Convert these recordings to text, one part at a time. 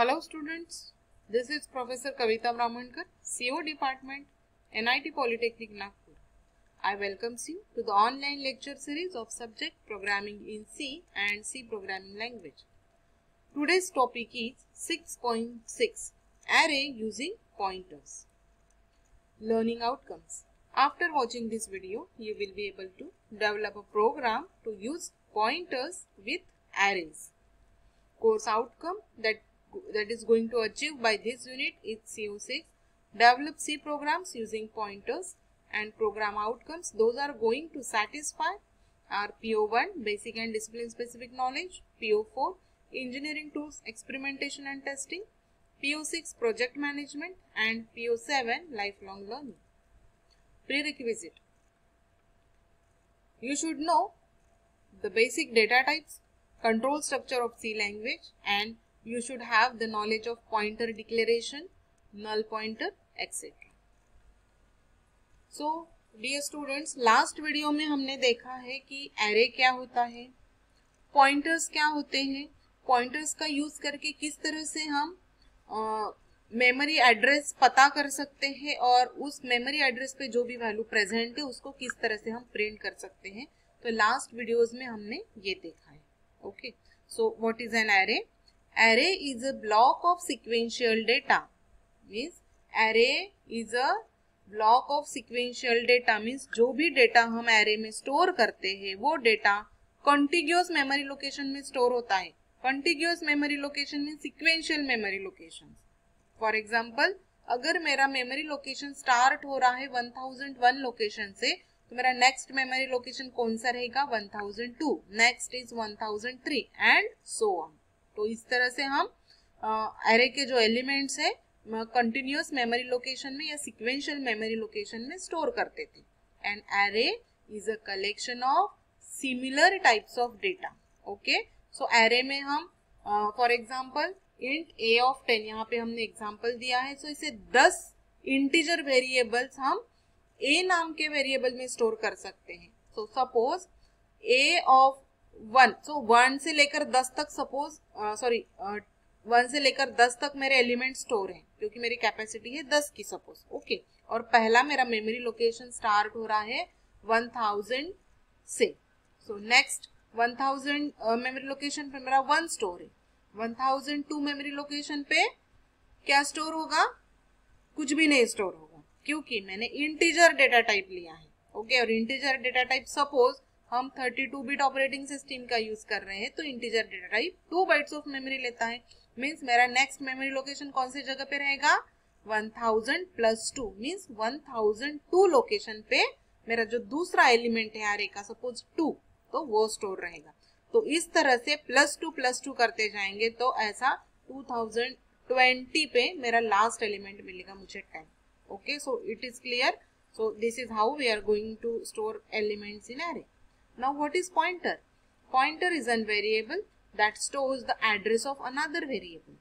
Hello students, this is Professor Kavita Brahmankar, CO Department, NIT Polytechnic Nagpur. I welcomes you to the online lecture series of subject Programming in C and C Programming Language. Today's topic is 6.6 Array using pointers. Learning outcomes. After watching this video, you will be able to develop a program to use pointers with arrays. Course outcome that is going to achieve by this unit is CO6. Develop C programs using pointers, and program outcomes, those are going to satisfy our PO1 basic and discipline specific knowledge, PO4 engineering tools experimentation and testing, PO6 project management, and PO7 lifelong learning. Prerequisite: you should know the basic data types, control structure of C language, and you should have the knowledge of pointer declaration, null pointer, etc. So dear students, last video में हमने देखा है कि array क्या होता है, pointers क्या होते हैं, पॉइंटर्स का यूज करके किस तरह से हम मेमोरी एड्रेस पता कर सकते हैं और उस मेमोरी एड्रेस पे जो भी वैल्यू प्रेजेंट है उसको किस तरह से हम प्रिंट कर सकते हैं. तो लास्ट वीडियोस में हमने ये देखा है. Okay, so what is an array? Array is a block of sequential data. Means array is a block of sequential data. Means जो भी डेटा हम array में स्टोर करते हैं वो डेटा contiguous memory location में स्टोर होता है. Contiguous memory location में sequential memory locations. For example, अगर मेरा memory location start हो रहा है 1001 लोकेशन से, तो मेरा नेक्स्ट मेमोरी लोकेशन कौन सा रहेगा? 1002. Next is 1003 and so on. तो इस तरह से हम एरे के जो एलिमेंट्स है कंटिन्यूअस मेमोरी लोकेशन में या सिक्वेंशियल मेमोरी लोकेशन में स्टोर करते थे. And array is a collection of similar types of data. Okay, so array में हम for example int A of 10, यहाँ पे हमने एग्जांपल दिया है. सो इसे 10 इंटीजर वेरिएबल्स हम ए नाम के वेरिएबल में स्टोर कर सकते हैं. सो सपोज ए ऑफ 1, सो 1 से लेकर 10 तक सपोज 1 से लेकर 10 तक मेरे एलिमेंट स्टोर हैं क्योंकि मेरी कैपेसिटी है 10 की सपोज. ओके, और पहला मेरा मेमोरी लोकेशन स्टार्ट हो रहा है 1000 से. सो नेक्स्ट 1000 मेमोरी लोकेशन पे मेरा 1 स्टोर है. 1002 मेमोरी लोकेशन पे क्या स्टोर होगा? कुछ भी नहीं स्टोर होगा क्योंकि मैंने इंटीजर डेटा टाइप लिया है. ओके, और इंटीजर डेटा टाइप सपोज हम 32 बिट ऑपरेटिंग सिस्टम का यूज कर रहे हैं तो integer data type 2 bytes of memory लेता है. मींस मेरा नेक्स्ट मेमोरी लोकेशन कौन सी जगह पे रहेगा? 1000 प्लस 2 मींस 1002 लोकेशन पे मेरा जो दूसरा एलिमेंट है एरे का सपोज 2, तो वो स्टोर रहेगा. तो इस तरह से प्लस टू करते जाएंगे तो ऐसा 2020 पे मेरा लास्ट एलिमेंट मिलेगा मुझे 10. Okay, so it is clear. So this is how we are going to store elements in array. Now what is pointer? Pointer is a variable that stores the address of another variable.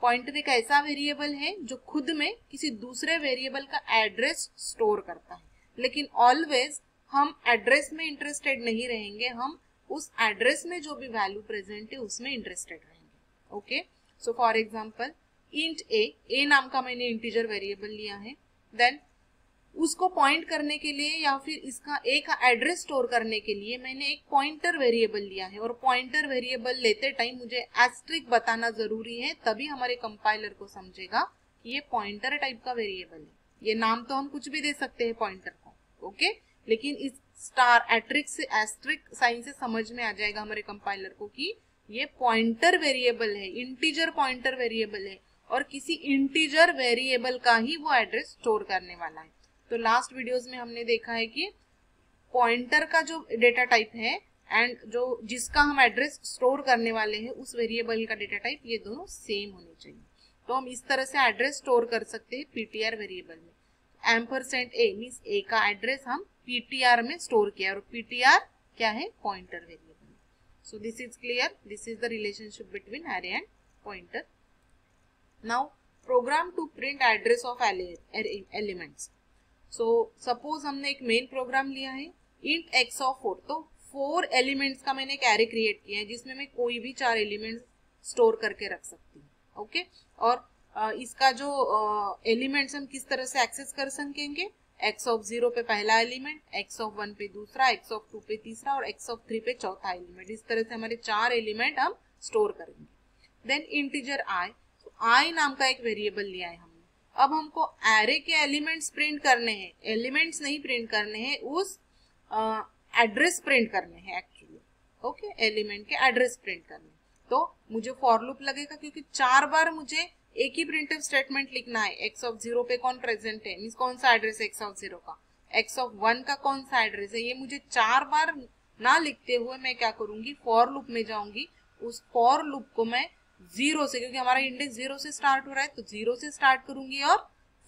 Pointer एक ऐसा variable है जो खुद में किसी दूसरे variable का address store करता है. लेकिन ऑलवेज हम एड्रेस में इंटरेस्टेड नहीं रहेंगे, हम उस एड्रेस में जो भी वैल्यू प्रेजेंट है उसमें इंटरेस्टेड रहेंगे. Okay, so for example int a नाम का मैंने इंटीजर वेरिएबल लिया है. देन उसको पॉइंट करने के लिए या फिर इसका ए का एड्रेस स्टोर करने के लिए मैंने एक पॉइंटर वेरिएबल लिया है. और पॉइंटर वेरिएबल लेते टाइम मुझे एस्ट्रिक बताना जरूरी है, तभी हमारे कंपाइलर को समझेगा कि ये पॉइंटर टाइप का वेरिएबल है. ये नाम तो हम कुछ भी दे सकते हैं पॉइंटर को. ओके, लेकिन इस स्टार एस्ट्रिक साइन से समझ में आ जाएगा हमारे कंपाइलर को कि ये पॉइंटर वेरिएबल है, इंटीजर पॉइंटर वेरिएबल है और किसी इंटीजर वेरिएबल का ही वो एड्रेस स्टोर करने वाला है. तो लास्ट वीडियोस में हमने देखा है कि पॉइंटर का जो डेटा टाइप है एंड जो जिसका हम एड्रेस स्टोर करने वाले हैं उस वेरिएबल का डेटा टाइप, ये दोनों सेम होने चाहिए. तो हम इस तरह से एड्रेस स्टोर कर सकते हैं पीटीआर वेरिएबल में. एम्परसेंड ए मींस ए का एड्रेस हम पीटीआर में स्टोर किया और पीटीआर क्या है? Pointer variable. So this is clear. This is the relationship between array and pointer. Now program to print address of elements. So suppose हमने एक मेन प्रोग्राम लिया है इंट एक्स ऑफ 4, तो 4 एलिमेंट्स का मैंने एक एरे क्रिएट किया है जिसमें मैं कोई भी 4 एलिमेंट्स स्टोर करके रख सकती हूँ. ओके। और इसका जो एलिमेंट्स हम किस तरह से एक्सेस कर सकेंगे, x ऑफ 0 पे पहला एलिमेंट, x ऑफ 1 पे दूसरा, x ऑफ 2 पे तीसरा और x ऑफ 3 पे चौथा एलिमेंट। इस तरह से हमारे 4 एलिमेंट हम स्टोर करेंगे। देन इंटीजर i, तो i नाम का एक वेरिएबल लिया है हमने। अब हमको एरे के एलिमेंट्स प्रिंट करने हैं, एलिमेंट्स नहीं प्रिंट करने हैं, उस एड्रेस प्रिंट करने हैं एक्चुअली, ओके, एलिमेंट के एड्रेस प्रिंट करने। तो मुझे फॉर लूप लगेगा क्योंकि 4 बार मुझे एक ही प्रिंटफ स्टेटमेंट लिखना है। x ऑफ 0 पे कौन प्रेजेंट है, मींस कौन सा एड्रेस है x ऑफ 0 का, x ऑफ 1 का कौन सा एड्रेस है, ये मुझे 4 बार ना लिखते हुए मैं क्या करूंगी, फॉर लूप में जाऊंगी। उस फॉर लूप को मैं 0 से, क्योंकि हमारा इंडेक्स 0 से स्टार्ट हो रहा है, तो 0 से स्टार्ट करूंगी और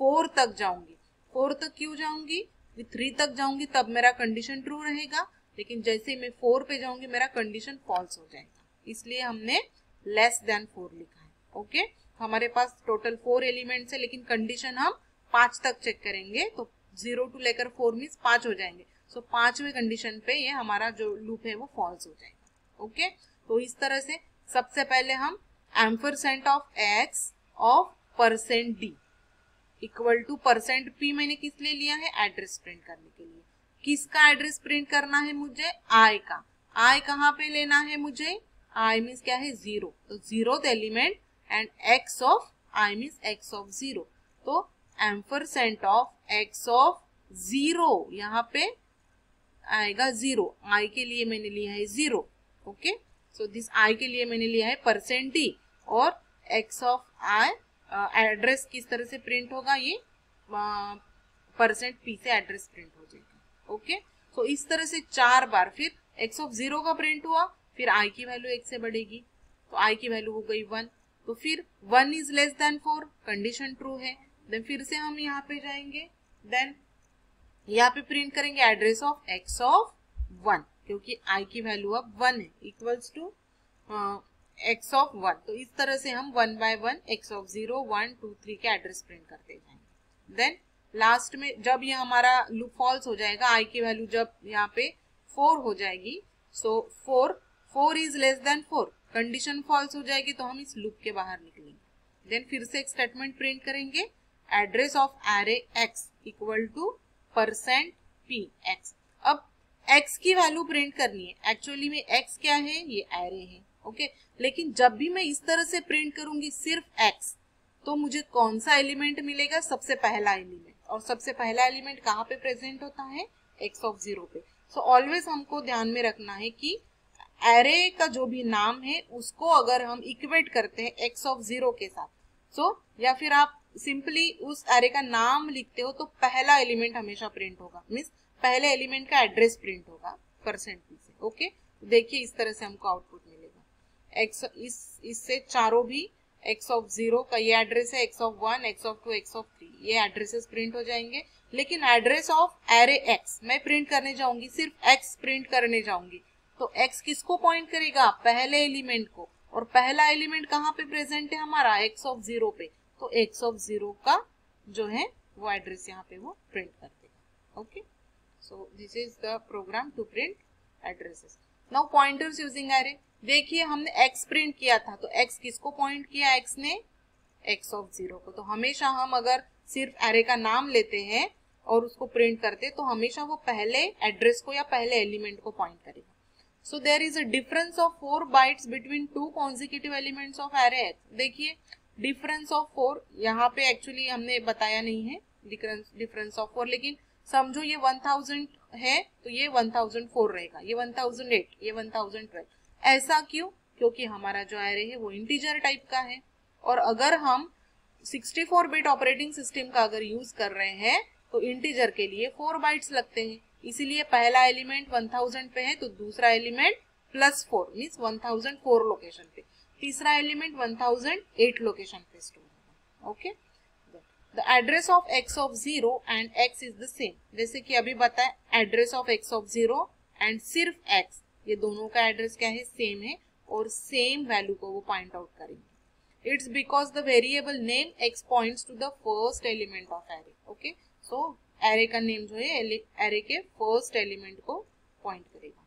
4 तक जाऊंगी। 4 तक क्यों जाऊंगी, 3 तक जाऊंगी तब मेरा कंडीशन ट्रू रहेगा, लेकिन जैसे मैं 4 पे जाऊंगी मेरा कंडीशन फॉल्स हो जाएगा, इसलिए हमने लेस देन 4 लिखा है। ओके, हमारे पास टोटल 4 एलिमेंट्स है, लेकिन कंडीशन हम 5 तक चेक करेंगे, तो 0 टू लेकर 4 मीन्स 5 हो जाएंगे। सो 5वें कंडीशन पे ये हमारा जो लूप है वो फॉल्स हो जाएगा। ओके, तो इस तरह से सबसे पहले हम ampersand of x of %d equal to %p मैंने किस लिए लिया है, एड्रेस प्रिंट करने के लिए। किसका एड्रेस प्रिंट करना है मुझे, i का। i कहाँ पे लेना है मुझे, i मीन्स क्या है 0, तो 0th element and x of i means x of 0, तो एम्परसेंट ऑफ x ऑफ 0 यहाँ पे आएगा 0, i के लिए मैंने लिया है 0। ओके, सो दिस i के लिए मैंने लिया है %d और x ऑफ i एड्रेस किस तरह से प्रिंट होगा, ये %p से एड्रेस प्रिंट हो जाएगा। ओके, तो इस तरह से 4 बार, फिर x ऑफ 0 का प्रिंट हुआ, फिर i की वैल्यू 1 से बढ़ेगी, तो i की वैल्यू हो गई 1, तो फिर 1 is less than 4, condition true है। देन फिर से हम यहाँ पे जाएंगे, देन यहाँ पे प्रिंट करेंगे एड्रेस ऑफ x ऑफ 1, क्योंकि i की वैल्यू अब 1 है, इक्वल्स टू x ऑफ 1। तो इस तरह से हम 1 बाय 1 x ऑफ 0, 1, 2, 3 के एड्रेस प्रिंट करते जाएंगे। देन लास्ट में जब ये हमारा लूप फॉल्स हो जाएगा, i की वैल्यू जब यहाँ पे 4 हो जाएगी, so 4 is less than 4, condition false हो जाएगी, तो हम इस लूप के बाहर निकलेंगे। देन फिर से एक स्टेटमेंट प्रिंट करेंगे, address of array x equal to %p(x). अब x की वैल्यू प्रिंट करनी है, एक्चुअली में x क्या है, ये एरे है। ओके, लेकिन जब भी मैं इस तरह से प्रिंट करूंगी सिर्फ x, तो मुझे कौन सा एलिमेंट मिलेगा, सबसे पहला एलिमेंट, और सबसे पहला एलिमेंट कहाँ पे प्रेजेंट होता है, x ऑफ 0 पे। सो ऑलवेज हमको ध्यान में रखना है कि एरे का जो भी नाम है उसको अगर हम इक्वेट करते हैं x ऑफ 0 के साथ, सो या फिर आप सिंपली उस एरे का नाम लिखते हो, तो पहला एलिमेंट हमेशा प्रिंट होगा, मीन्स पहले एलिमेंट का एड्रेस प्रिंट होगा %p से। ओके, देखिए इस तरह से हमको आउटपुट मिलेगा। x इससे चारों भी x ऑफ 0 का ये एड्रेस है, x of 1, x of 2, x of 3, ये एड्रेसेस प्रिंट हो जाएंगे। लेकिन एड्रेस ऑफ एरे x मैं प्रिंट करने जाऊंगी, सिर्फ x प्रिंट करने जाऊंगी, तो x किसको पॉइंट करेगा, पहले एलिमेंट को, और पहला एलिमेंट कहाँ पे प्रेजेंट है हमारा, x ऑफ 0 पे, तो x ऑफ 0 का जो है वो एड्रेस यहाँ पे वो प्रिंट कर देगा। Okay, so this is the program to print addresses. Now pointers using array, देखिए हमने x प्रिंट किया था, तो x किसको पॉइंट किया, x ने x ऑफ 0 को। तो हमेशा हम अगर सिर्फ एरे का नाम लेते हैं और उसको प्रिंट करते, तो हमेशा वो पहले एड्रेस को या पहले एलिमेंट को पॉइंट करेगा। So there is a difference of 4 bytes between two consecutive elements of array x. देखिए difference of 4 यहाँ पे एक्चुअली हमने बताया नहीं है difference of 4, लेकिन समझो ये 1000 है तो ये 1004 रहेगा, ये 1008, ये 1012। ऐसा क्यों, क्योंकि हमारा जो एरे है वो इंटीजर टाइप का है, और अगर हम 64 बिट ऑपरेटिंग सिस्टम का अगर यूज कर रहे हैं तो इंटीजर के लिए 4 बाइट्स लगते हैं, इसीलिए पहला एलिमेंट 1000 पे है तो दूसरा एलिमेंट +4 मीन्स 1004 लोकेशन पे, तीसरा एलिमेंट 1008 लोकेशन पे स्टोर होगा। Okay, the address of x of 0 and x is the same, जैसे कि अभी बताए address of x of 0 and सिर्फ x, ये दोनों का एड्रेस क्या है, सेम है, और सेम वैल्यू को वो पॉइंट आउट करेंगे। It's because the variable name x points to the first element of array. Okay, so array का नेम जो है एरे के फर्स्ट एलिमेंट को पॉइंट करेगा।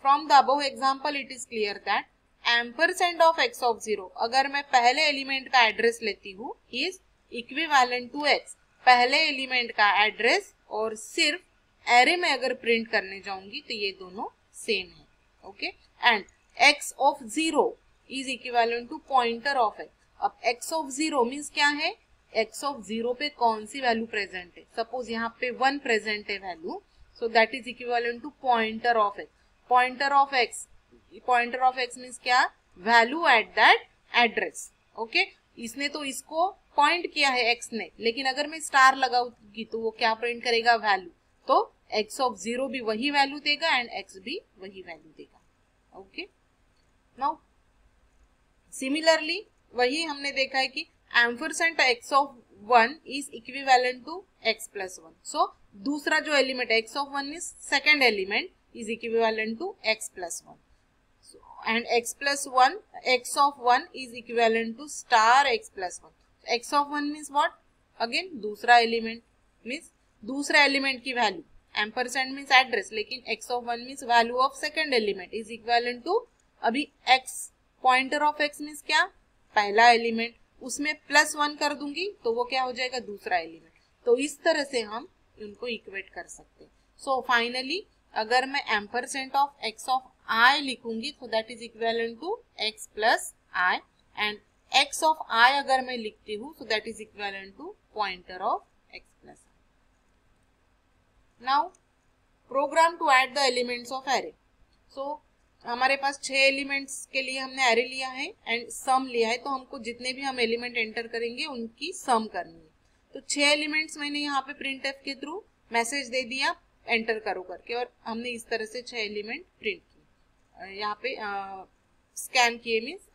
From the above example it is clear that ampersand of x of 0, अगर मैं पहले element का एड्रेस लेती हूँ, इज इक्विवेलेंट टू एक्स, पहले एलिमेंट का एड्रेस, और सिर्फ एरे में अगर प्रिंट करने जाऊंगी तो ये दोनों सेम है. Okay, and x of 0 is equivalent to pointer of x. अब एक्स ऑफ 0 मीन्स क्या है, एक्स ऑफ 0 पे कौन सी वैल्यू प्रेजेंट है. सपोज यहाँ पे 1 प्रेजेंट है value, so that is equivalent to pointer of x. Pointer of x, pointer of x means क्या, value at that address. Okay, इसने तो इसको पॉइंट किया है एक्स ने, लेकिन अगर मैं स्टार लगाऊंगी तो वो क्या प्रिंट करेगा, वैल्यू. तो एक्स ऑफ 0 भी वही वैल्यू देगा एंड एक्स भी वही वैल्यू देगा. ओके, नाउ सिमिलरली वही हमने देखा है कि ampersand x of 1 is equivalent to x plus 1. So दूसरा जो element x of 1 means second element is equivalent to x plus 1. And x plus 1, x of 1 is equivalent to star x plus 1. X of 1 means what, again दूसरा element, means दूसरा element की value. Ampersand means address, लेकिन x of 1 means value of second element is equivalent to, अभी x pointer of x means क्या, पहला element, उसमें plus 1 कर दूंगी तो वो क्या हो जाएगा, दूसरा एलिमेंट. तो इस तरह से हम उनको इक्वेट कर सकते हैं. सो फाइनली अगर मैं ampersand of x of i लिखूंगी तो that is equivalent to x plus i, and x of i अगर मैं लिखती हूँ तो that is equivalent to pointer of x plus i. Now program to add the elements of array. So हमारे पास 6 elements के लिए हमने एरे लिया है एंड सम लिया है, तो हमको जितने भी हम एलिमेंट एंटर करेंगे उनकी सम करनी है. तो 6 एलिमेंट्स मैंने यहाँ पे प्रिंटफ के थ्रू मैसेज दे दिया एंटर करो करके, और हमने इस तरह से 6 एलिमेंट प्रिंट किए, यहाँ पे स्कैन किए मीन्स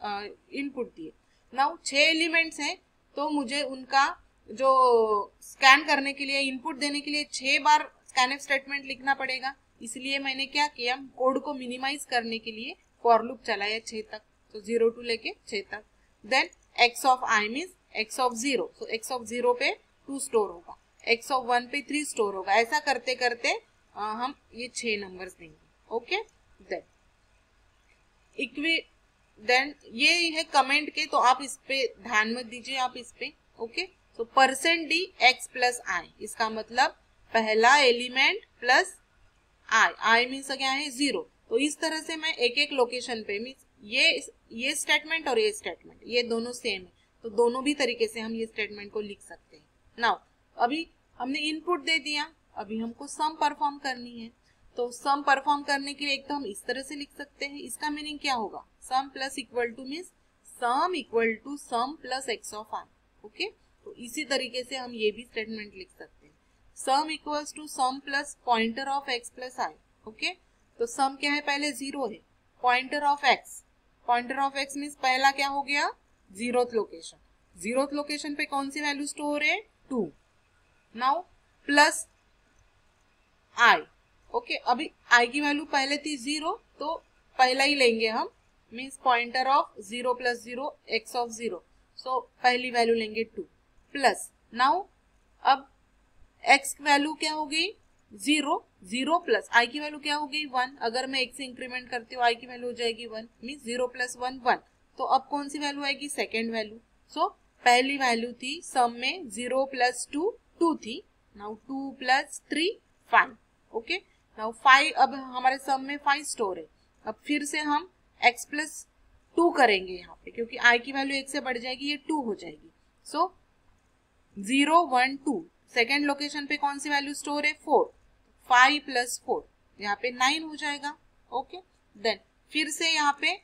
इनपुट दिए. नाउ 6 एलिमेंट्स हैं तो मुझे उनका जो स्कैन करने के लिए, इनपुट देने के लिए 6 बार स्कैनफ स्टेटमेंट लिखना पड़ेगा. इसलिए मैंने क्या किया, कोड को मिनिमाइज करने के लिए फॉर लूप चलाया 6 तक, तो 0 टू लेके 6 तक. Then x of i means x of 0, so x of 0 पे 2 स्टोर होगा, एक्स ऑफ 1 पे 3 स्टोर होगा. ऐसा करते करते हम ये 6 नंबर्स देंगे. ओके, देन ये है कमेंट के, तो आप इस पे ध्यान मत दीजिए, आप इस पे. ओके, सो %d x प्लस आई, इसका मतलब पहला एलिमेंट प्लस आई मीन्स क्या है, 0. तो इस तरह से मैं एक एक लोकेशन पे मीन्स ये स्टेटमेंट और ये स्टेटमेंट ये दोनों सेम है, तो दोनों भी तरीके से हम ये स्टेटमेंट को लिख सकते हैं. नाउ अभी हमने इनपुट दे दिया, अभी हमको सम परफॉर्म करनी है. तो सम परफॉर्म करने के लिए एक तो हम इस तरह से लिख सकते हैं, इसका मीनिंग क्या होगा, sum plus equal to means sum equal to sum plus x of i. Okay, तो इसी तरीके से हम ये भी स्टेटमेंट लिख सकते हैं, sum equals to sum plus pointer of x plus i. Okay, तो सम क्या है, पहले 0 है, पॉइंटर ऑफ एक्स मीन्स पहला क्या हो गया, 0th लोकेशन. 0th लोकेशन पे कौन सी वैल्यू स्टोर है, 2. Now plus i. ओके, अभी आई की वैल्यू पहले थी 0, तो पहला ही लेंगे हम, means pointer of 0 plus 0 x of 0, सो पहली वैल्यू लेंगे 2 प्लस. नाउ अब x की वैल्यू क्या हो गई, 0 प्लस आई की वैल्यू क्या हो गई, 1. अगर मैं x से इंक्रीमेंट करती हूँ आई की वैल्यू हो जाएगी 1, मीन्स 0 प्लस 1 1. तो अब कौन सी वैल्यू आएगी, सेकेंड वैल्यू. सो पहली वैल्यू थी सम में 0 प्लस 2 2 थी, नाउ 2 प्लस 3 5. ओके, नाउ 5, अब हमारे सम में 5 स्टोर है. अब फिर से हम x प्लस 2 करेंगे यहाँ पे, क्योंकि i की वैल्यू 1 से बढ़ जाएगी, ये 2 हो जाएगी. सो 0 1 2, सेकेंड लोकेशन पे कौन सी वैल्यू स्टोर है, 4. 5 प्लस 4 यहाँ पे 9 हो जाएगा. ओके, देन फिर से यहाँ पे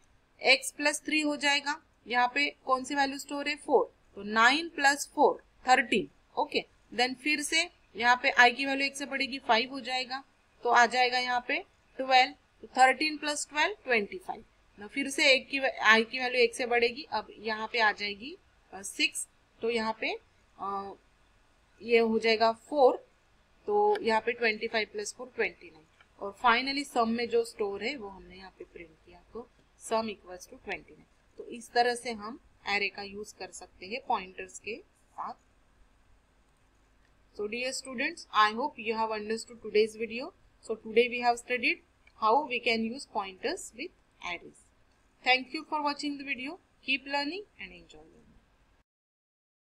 x प्लस 3 हो जाएगा, यहाँ पे कौन सी वैल्यू स्टोर है, 4, तो 9 प्लस 4 13. ओके, देन फिर से यहाँ पे i की वैल्यू 1 से बढ़ेगी, 5 हो जाएगा, तो आ जाएगा यहाँ पे 12, तो 13 प्लस 12 25. ना फिर से i की वैल्यू 1 से बढ़ेगी, अब यहाँ पे आ जाएगी 6, तो यहाँ पे ये हो जाएगा 4, तो यहाँ पे 25 प्लस 4 29. और फाइनली सम में जो स्टोर है वो हमने यहाँ पे प्रिंट किया, तो सम इक्वल्स टू 29. तो इस तरह से हम एरे का यूज कर सकते हैं पॉइंटर्स के साथ. So dear students, I hope you have understood today's video. So today we have studied how we can use pointers with arrays. Thank you for watching the video. Keep learning and enjoy.